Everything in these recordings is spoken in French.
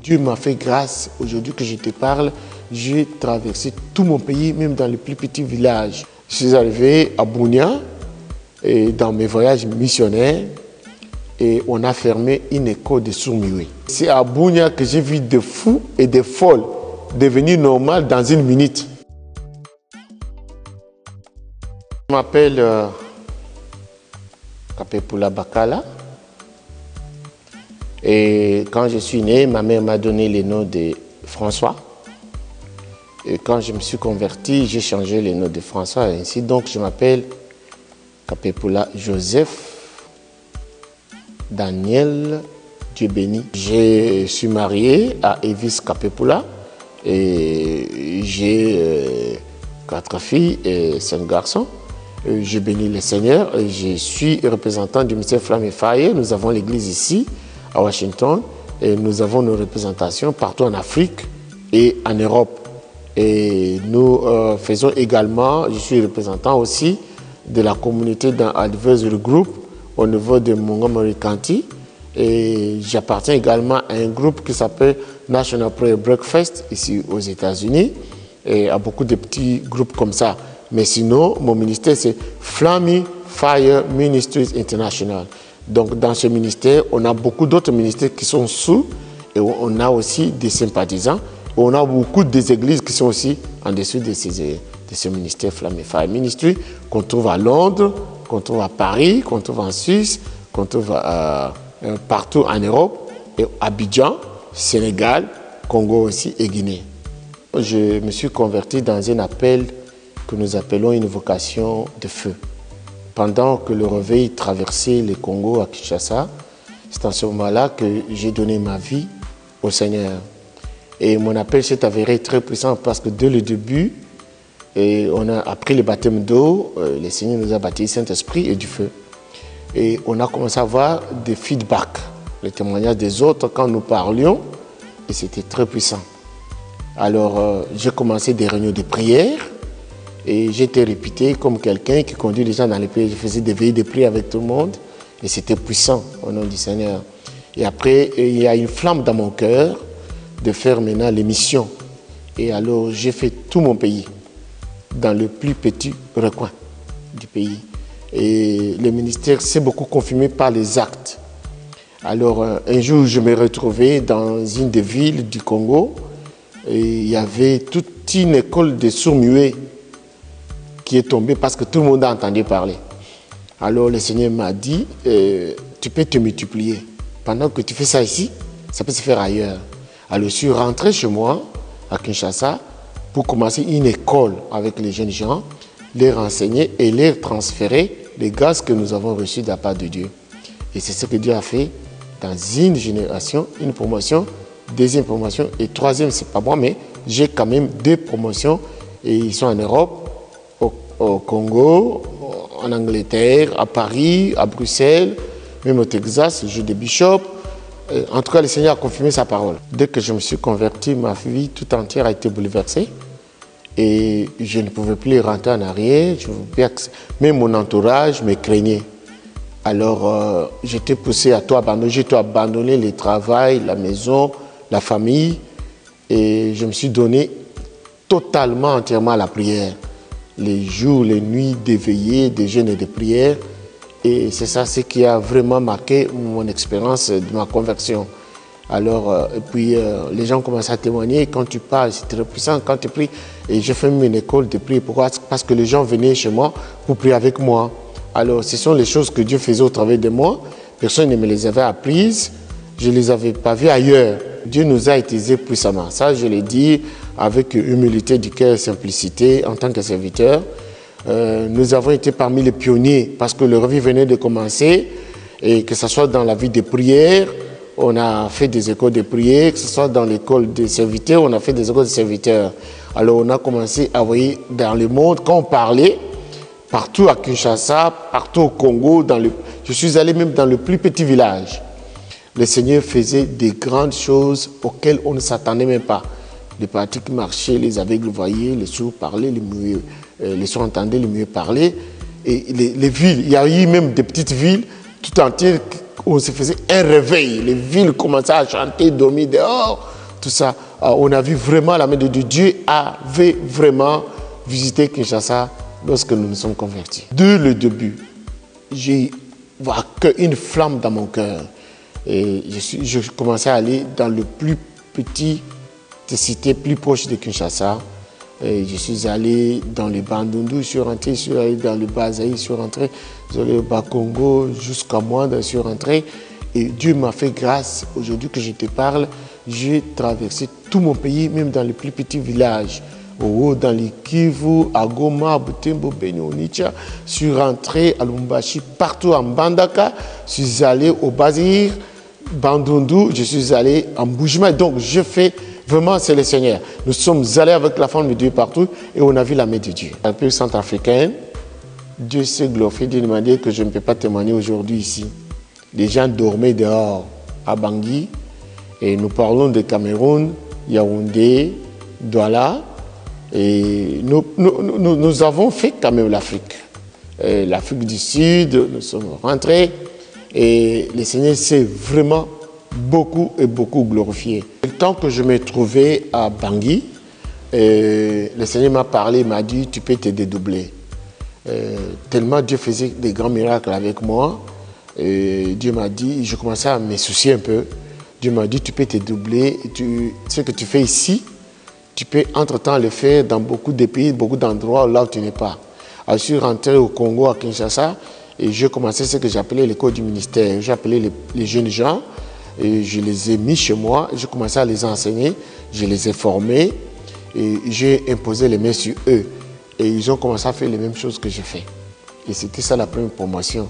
Dieu m'a fait grâce. Aujourd'hui que je te parle, j'ai traversé tout mon pays, même dans les plus petits villages. Je suis arrivé à Bunia, et dans mes voyages missionnaires, et on a fermé une école de sourds-muets. C'est à Bunia que j'ai vu des fous et des folles devenir normales dans une minute. Je m'appelle Kapepula Bakala. Et quand je suis né, ma mère m'a donné le nom de François. Et quand je me suis converti, j'ai changé le nom de François. Ainsi, donc, je m'appelle Kapepula Joseph Daniel Dieu béni. Je suis marié à Evis Kapepula et j'ai 4 filles et 5 garçons. Je bénis le Seigneur. Je suis représentant du ministère Flamme et Fire. Nous avons l'église ici à Washington et nous avons nos représentations partout en Afrique et en Europe. Et nous faisons également, je suis représentant aussi de la communauté dans Advisory Group au niveau de Montgomery County et j'appartiens également à un groupe qui s'appelle National Prayer Breakfast ici aux États-Unis et à beaucoup de petits groupes comme ça. Mais sinon, mon ministère c'est Flamme Fire Ministries International. Donc dans ce ministère, on a beaucoup d'autres ministères qui sont sous et on a aussi des sympathisants. On a beaucoup des églises qui sont aussi en dessous de ce ministère Flamme et Fire Ministry qu'on trouve à Londres, qu'on trouve à Paris, qu'on trouve en Suisse, qu'on trouve partout en Europe, et Abidjan, Sénégal, Congo aussi et Guinée. Je me suis converti dans un appel que nous appelons une vocation de feu. Pendant que le réveil traversait le Congo à Kinshasa, c'est en ce moment-là que j'ai donné ma vie au Seigneur. Et mon appel s'est avéré très puissant parce que dès le début, on a appris le baptême d'eau, le Seigneur nous a baptisé Saint-Esprit et du feu. Et on a commencé à avoir des feedbacks, les témoignages des autres quand nous parlions, et c'était très puissant. Alors j'ai commencé des réunions de prière, et j'étais réputé comme quelqu'un qui conduit les gens dans les pays. Je faisais des veillées de prière avec tout le monde. Et c'était puissant au nom du Seigneur. Et après, il y a une flamme dans mon cœur de faire maintenant les missions. Et alors, j'ai fait tout mon pays, dans le plus petit recoin du pays. Et le ministère s'est beaucoup confirmé par les actes. Alors, un jour, je me retrouvais dans une des villes du Congo. Et il y avait toute une école de sourds-muets qui est tombé parce que tout le monde a entendu parler. Alors le Seigneur m'a dit, tu peux te multiplier. Pendant que tu fais ça ici, ça peut se faire ailleurs. Alors je suis rentré chez moi, à Kinshasa, pour commencer une école avec les jeunes gens, les renseigner et les transférer les grâces que nous avons reçues de la part de Dieu. Et c'est ce que Dieu a fait dans une génération, une promotion, deuxième promotion et troisième, c'est pas moi, mais j'ai quand même 2 promotions et ils sont en Europe, au Congo, en Angleterre, à Paris, à Bruxelles, même au Texas, au jeu de Bishop. En tout cas, le Seigneur a confirmé sa parole. Dès que je me suis converti, ma vie tout entière a été bouleversée. Et je ne pouvais plus rentrer en arrière. Même mon entourage me craignait. Alors, j'étais poussé à tout abandonner. J'ai tout abandonné, le travail, la maison, la famille. Et je me suis donné totalement, entièrement à la prière. Les jours, les nuits d'éveiller, des jeûnes et de prières. Et c'est ça ce qui a vraiment marqué mon expérience de ma conversion. Alors, et puis les gens commencent à témoigner. Quand tu parles, c'est très puissant. Quand tu pries, et j'ai fait une école de prière. Pourquoi? Parce que les gens venaient chez moi pour prier avec moi. Alors, ce sont les choses que Dieu faisait au travers de moi. Personne ne me les avait apprises. Je ne les avais pas vues ailleurs. Dieu nous a utilisés puissamment. Ça, je l'ai dit avec humilité du cœur et simplicité en tant que serviteur. Nous avons été parmi les pionniers parce que le réveil venait de commencer et que ce soit dans la vie de prière, on a fait des écoles de prière, que ce soit dans l'école des serviteurs, on a fait des écoles de serviteurs. Alors on a commencé à voir dans le monde, quand on parlait, partout à Kinshasa, partout au Congo, je suis allé même dans le plus petit village. Le Seigneur faisait des grandes choses auxquelles on ne s'attendait même pas. Les pratiques marchaient, les aveugles voyaient, les sourds parlaient, les sourds entendaient, les muets parlaient. Et les villes, il y a eu même des petites villes tout entières où on se faisait un réveil. Les villes commençaient à chanter, dormir dehors. tout ça. On a vu vraiment la main de Dieu. Dieu avait vraiment visité Kinshasa lorsque nous nous sommes convertis. Dès le début, j'ai une flamme dans mon cœur. Et je commençais à aller dans le plus petit cité plus proche de Kinshasa. Et je suis allé dans le Bandundu, je suis rentré, je suis allé dans le Bazaï, je suis rentré, je suis allé au Bakongo, jusqu'à moi, je suis rentré. Et Dieu m'a fait grâce. Aujourd'hui que je te parle, j'ai traversé tout mon pays, même dans les plus petits villages. Dans les Kivu, à Goma, à Butembo, Beni, Onitsha. Je suis rentré à Lumbashi, partout en Bandaka. Je suis allé au Bazir, Bandundu, je suis allé en Boujima. Donc, je fais vraiment, c'est le Seigneur. Nous sommes allés avec la femme de Dieu partout et on a vu la main de Dieu. Un peu centrafricain, Dieu s'est glorifié. Dieu m'a dit que je ne peux pas témoigner aujourd'hui ici. Les gens dormaient dehors à Bangui et nous parlons de Cameroun, Yaoundé, Douala. Et nous avons fait quand même l'Afrique. L'Afrique du Sud, nous sommes rentrés et le Seigneur s'est vraiment beaucoup et beaucoup glorifié. Le temps que je me trouvais à Bangui, le Seigneur m'a parlé, m'a dit tu peux te dédoubler. Tellement Dieu faisait des grands miracles avec moi. Dieu m'a dit, je commençais à me soucier un peu. Dieu m'a dit tu peux te doubler. Ce que tu fais ici, tu peux entre-temps le faire dans beaucoup de pays, beaucoup d'endroits là où tu n'es pas. Alors, je suis rentré au Congo, à Kinshasa, et j'ai commencé ce que j'appelais l'école du ministère. J'ai appelé les jeunes gens, et je les ai mis chez moi, j'ai commencé à les enseigner, je les ai formés, et j'ai imposé les mains sur eux. Et ils ont commencé à faire les mêmes choses que j'ai fait. Et c'était ça la première promotion.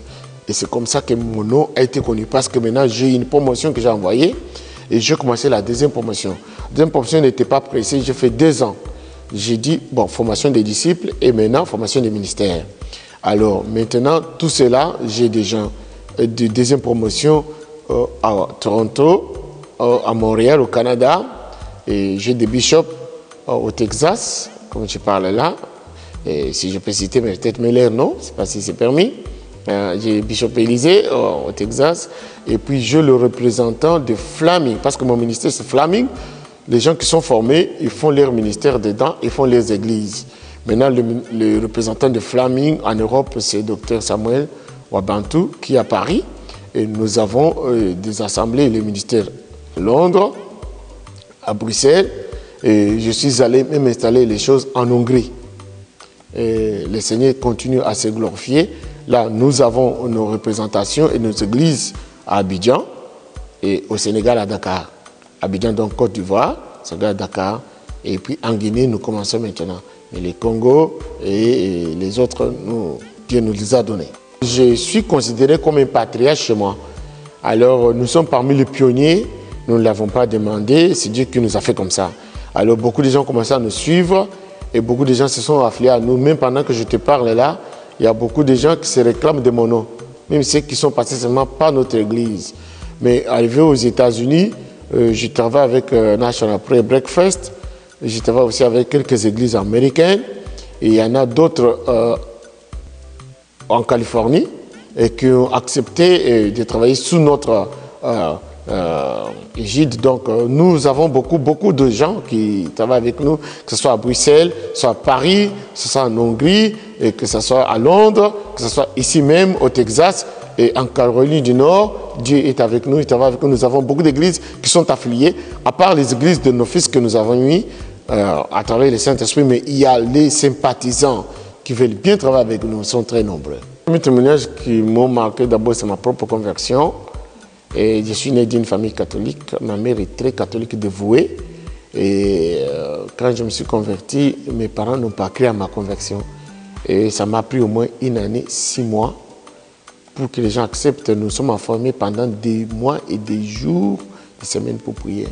Et c'est comme ça que mon nom a été connu, parce que maintenant j'ai une promotion que j'ai envoyée, et j'ai commencé la deuxième promotion. La deuxième promotion n'était pas pressée, j'ai fait 2 ans. J'ai dit, bon, formation des disciples et maintenant formation des ministères. Alors maintenant, tout cela, j'ai des gens de deuxième promotion à Toronto, à Montréal, au Canada, et j'ai des bishops au Texas, comme je parle là. Et si je peux citer, mais peut-être Meller, non, je ne sais pas si c'est permis. J'ai Bishop Élysée au Texas, et puis j'ai le représentant de Flaming, parce que mon ministère c'est Flaming. Les gens qui sont formés, ils font leur ministère dedans, ils font les églises. Maintenant, le représentant de Flaming en Europe, c'est Dr Samuel Wabantou, qui est à Paris. Et nous avons des assemblées, le ministère à Londres, à Bruxelles. Et je suis allé même installer les choses en Hongrie. Et le Seigneur continue à se glorifier. Là, nous avons nos représentations et nos églises à Abidjan et au Sénégal à Dakar. Abidjan, donc Côte d'Ivoire, Sénégal à Dakar. Et puis en Guinée, nous commençons maintenant. Mais les Congo et les autres, Dieu nous les a donnés. Je suis considéré comme un patriarche chez moi. Alors, nous sommes parmi les pionniers. Nous ne l'avons pas demandé. C'est Dieu qui nous a fait comme ça. Alors, beaucoup de gens ont commencé à nous suivre. Et beaucoup de gens se sont affiliés à nous. Même pendant que je te parle là, il y a beaucoup de gens qui se réclament de mon nom. Même ceux qui sont passés seulement par notre église. Mais arrivé aux États-Unis, je travaille avec National Prayer Breakfast. Je travaille aussi avec quelques églises américaines. Et il y en a d'autres en Californie et qui ont accepté de travailler sous notre égide. Donc, nous avons beaucoup de gens qui travaillent avec nous, que ce soit à Bruxelles, que ce soit à Paris, que ce soit en Hongrie, et que ce soit à Londres, que ce soit ici même au Texas et en Caroline du Nord. Dieu est avec nous, il travaille avec nous. Nous avons beaucoup d'églises qui sont affiliées, à part les églises de nos fils que nous avons mis à travers le Saint-Esprit, mais il y a les sympathisants qui veulent bien travailler avec nous, sont très nombreux. Les premiers témoignages qui m'ont marqué, d'abord, c'est ma propre conversion. Et je suis né d'une famille catholique. Ma mère est très catholique dévouée. Et quand je me suis converti, mes parents n'ont pas cru à ma conversion. Et ça m'a pris au moins 1 année, 6 mois pour que les gens acceptent. Nous sommes informés pendant des mois et des jours, des semaines pour prier.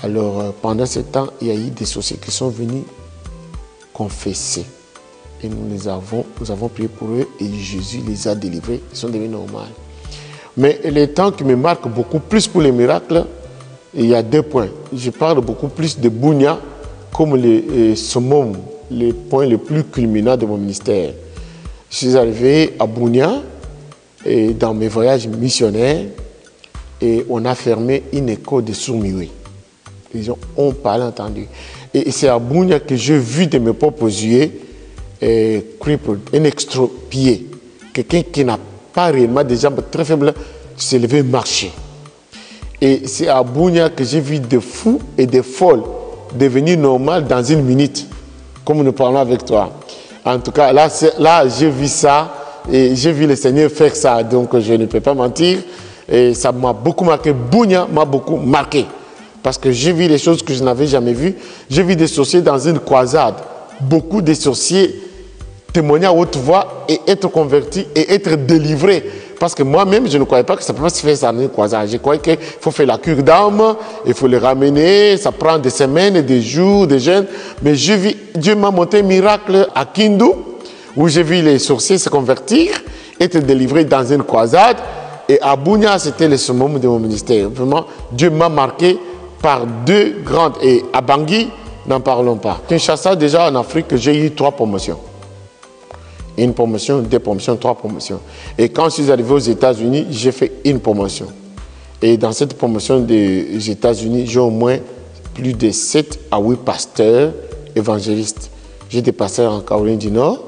Alors pendant ce temps, il y a eu des sorciers qui sont venus confesser. Et nous avons prié pour eux et Jésus les a délivrés. Ils sont devenus normaux. Mais les temps qui me marquent beaucoup plus pour les miracles, il y a 2 points. Je parle beaucoup plus de Bunia comme le summum, le point le plus culminant de mon ministère. Je suis arrivé à Bunia et dans mes voyages missionnaires et on a fermé une école de sourds-muets. Ils ont parlé, entendu. Et c'est à Bunia que j'ai vu de mes propres yeux crippled, un extropié, quelqu'un qui n'a pas réellement des jambes très faibles, se lever marcher. Et c'est à Bunia que j'ai vu des fous et des folles devenir normales dans une minute, comme nous parlons avec toi. En tout cas, là j'ai vu ça et j'ai vu le Seigneur faire ça, donc je ne peux pas mentir. Et ça m'a beaucoup marqué. Bunia m'a beaucoup marqué parce que j'ai vu les choses que je n'avais jamais vues. J'ai vu des sorciers dans une croisade. Beaucoup de sorciers témoigner à haute voix et être convertis et être délivrés. Parce que moi-même, je ne croyais pas que ça peut se faire ça dans une croisade. Je croyais qu'il faut faire la cure d'âme, il faut les ramener, ça prend des semaines, des jours, des jeûnes. Mais Dieu m'a montré un miracle à Kindu, où j'ai vu les sorciers se convertir, être délivrés dans une croisade. Et à Bunia, c'était le summum de mon ministère. Vraiment, Dieu m'a marqué par deux grandes. Et à Bangui, n'en parlons pas. Kinshasa, déjà en Afrique, j'ai eu 3 promotions. Une promotion, 2 promotions, 3 promotions. Et quand je suis arrivé aux États-Unis, j'ai fait une promotion. Et dans cette promotion des États-Unis, j'ai au moins plus de 7 à 8 pasteurs évangélistes. J'ai des pasteurs en Caroline du Nord,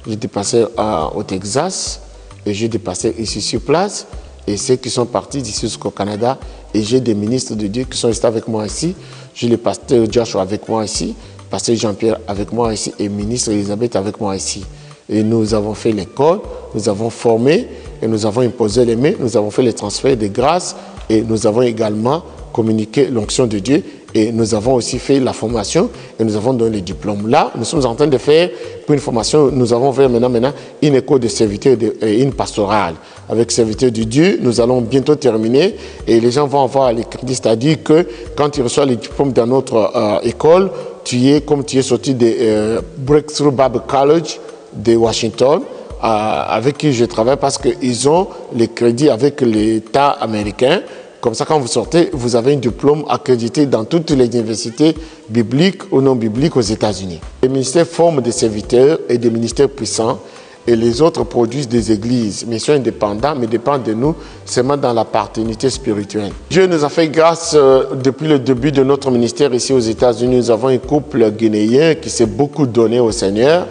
j'ai des pasteurs au Texas, et j'ai des pasteurs ici sur place, et ceux qui sont partis d'ici jusqu'au Canada, et j'ai des ministres de Dieu qui sont restés avec moi ici. J'ai le pasteur Joshua avec moi ici, pasteur Jean-Pierre avec moi ici, et ministre Elisabeth avec moi ici. Et nous avons fait l'école, nous avons formé, et nous avons imposé les mains, nous avons fait les transferts de grâce, et nous avons également communiqué l'onction de Dieu, et nous avons aussi fait la formation, et nous avons donné les diplômes. Là, nous sommes en train de faire, pour une formation, nous avons fait maintenant une école de serviteur et une pastorale. Avec serviteur de Dieu, nous allons bientôt terminer, et les gens vont avoir les crédits, c'est-à-dire que quand tu reçois les diplômes dans notre école, tu es comme tu es sorti de Breakthrough Bible College de Washington, avec qui je travaille parce qu'ils ont les crédits avec l'État américain. Comme ça, quand vous sortez, vous avez un diplôme accrédité dans toutes les universités bibliques ou non bibliques aux États-Unis. Les ministères forment des serviteurs et des ministères puissants, et les autres produisent des églises, mais sont indépendants, mais dépendent de nous seulement dans la paternité spirituelle. Dieu nous a fait grâce depuis le début de notre ministère ici aux États-Unis. Nous avons un couple guinéen qui s'est beaucoup donné au Seigneur,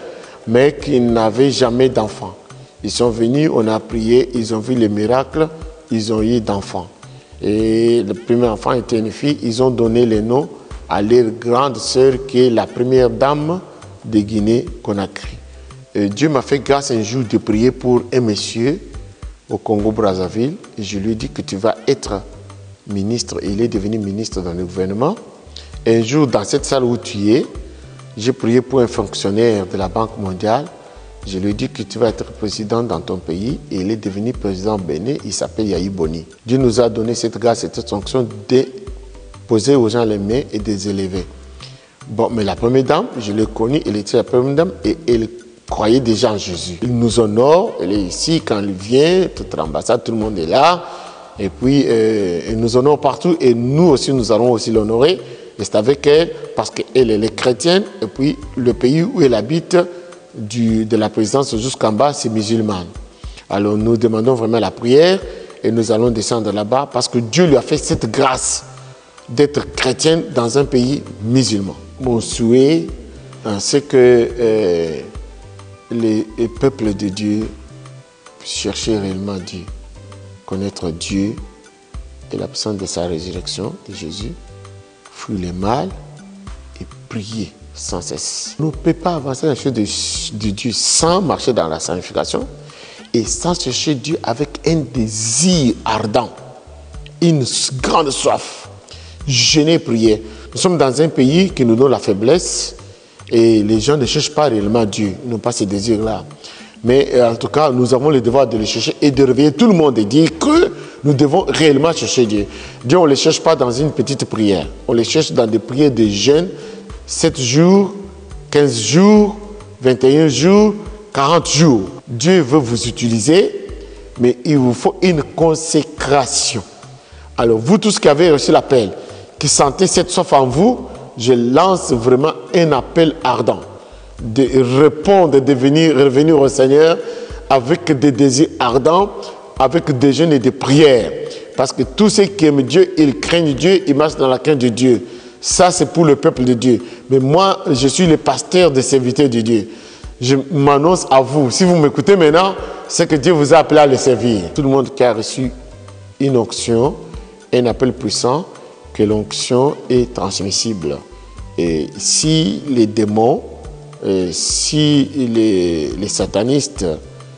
mais qui n'avaient jamais d'enfants. Ils sont venus, on a prié, ils ont vu les miracles, ils ont eu d'enfants. Et le premier enfant était une fille, ils ont donné le nom à leur grande sœur qui est la première dame de Guinée Conakry. Dieu m'a fait grâce un jour de prier pour un monsieur au Congo-Brazzaville. Et je lui ai dit que tu vas être ministre. Et il est devenu ministre dans le gouvernement. Et un jour, dans cette salle où tu es, j'ai prié pour un fonctionnaire de la Banque mondiale. Je lui ai dit que tu vas être président dans ton pays. Et il est devenu président Bénin. Il s'appelle Yahi Boni. Dieu nous a donné cette grâce, cette fonction de poser aux gens les mains et de les élever. Bon, mais la première dame, je l'ai connue, elle était la première dame et elle croyait déjà en Jésus. Il nous honore, elle est ici, quand elle vient, toute l'ambassade, tout le monde est là. Et puis, elle nous honore partout et nous aussi, nous allons aussi l'honorer. Et c'est avec elle, parce qu'elle est chrétienne, et puis le pays où elle habite, de la présidence jusqu'en bas, c'est musulman. Alors nous demandons vraiment la prière et nous allons descendre là-bas parce que Dieu lui a fait cette grâce d'être chrétienne dans un pays musulman. Mon souhait, c'est que les peuples de Dieu puissent chercher réellement Dieu, connaître Dieu et la puissance de sa résurrection de Jésus, fuir le mal et prier sans cesse. On ne peut pas avancer dans les choses de Dieu sans marcher dans la sanctification et sans chercher Dieu avec un désir ardent, une grande soif. Jeûner et prier. Nous sommes dans un pays qui nous donne la faiblesse et les gens ne cherchent pas réellement Dieu, ils n'ont pas ce désir-là. Mais en tout cas, nous avons le devoir de le chercher et de réveiller tout le monde et dire que nous devons réellement chercher Dieu. Dieu, on ne le cherche pas dans une petite prière. On le cherche dans des prières de jeûne, 7 jours, 15 jours, 21 jours, 40 jours. Dieu veut vous utiliser, mais il vous faut une consécration. Alors, vous tous qui avez reçu l'appel, qui sentez cette soif en vous, je lance vraiment un appel ardent de répondre, de revenir au Seigneur avec des désirs ardents, avec des jeûnes et des prières. Parce que tous ceux qui aiment Dieu, ils craignent Dieu, ils marchent dans la crainte de Dieu. Ça, c'est pour le peuple de Dieu. Mais moi, je suis le pasteur des serviteurs de Dieu. Je m'annonce à vous. Si vous m'écoutez maintenant, c'est que Dieu vous a appelé à le servir. Tout le monde qui a reçu une onction, un appel puissant, que l'onction est transmissible. Et si les démons, si les satanistes,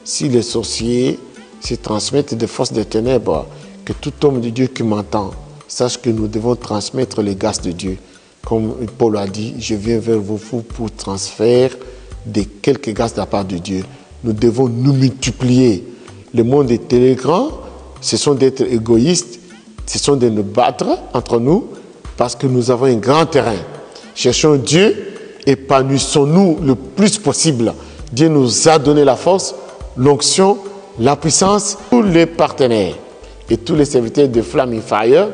si les sorciers se transmettent des forces des ténèbres, que tout homme de Dieu qui m'entend sache que nous devons transmettre les grâces de Dieu. Comme Paul a dit, je viens vers vous pour transférer de quelques grâces de la part de Dieu. Nous devons nous multiplier. Le monde est très grand, ce sont d'être égoïstes, ce sont de nous battre entre nous parce que nous avons un grand terrain. Cherchons Dieu, épanouissons-nous le plus possible. Dieu nous a donné la force, l'onction, la puissance. Tous les partenaires et tous les serviteurs de Flaming Fire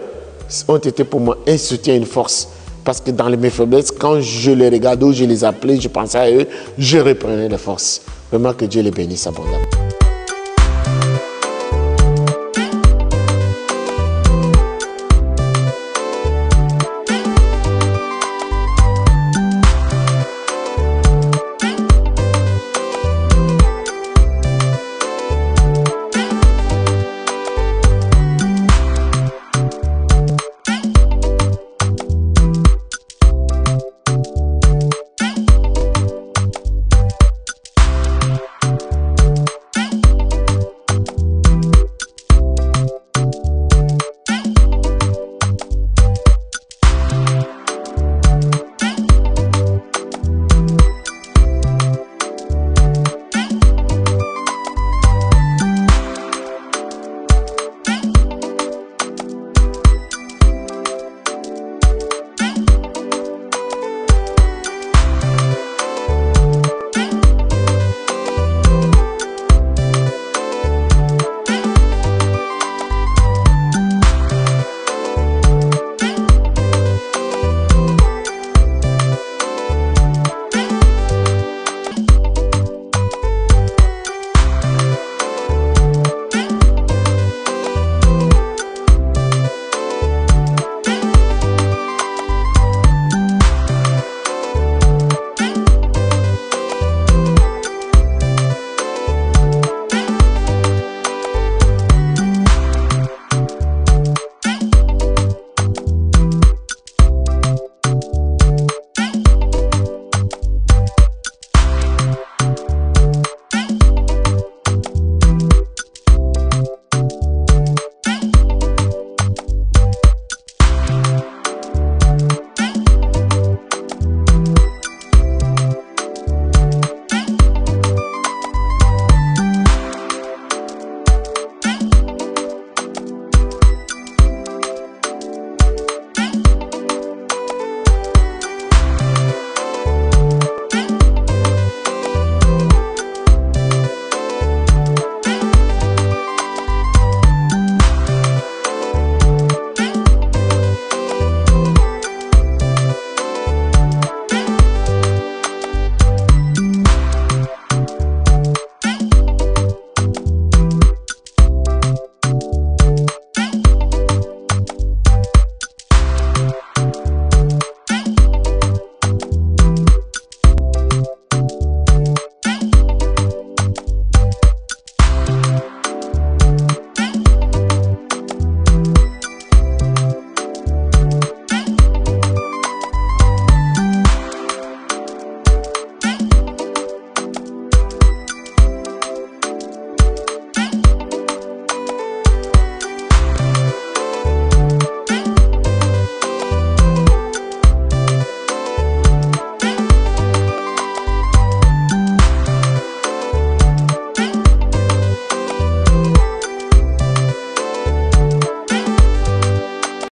ont été pour moi un soutien, une force. Parce que dans mes faiblesses, quand je les regardais, je les appelais, je pensais à eux, je reprenais les forces. Vraiment que Dieu les bénisse abondamment.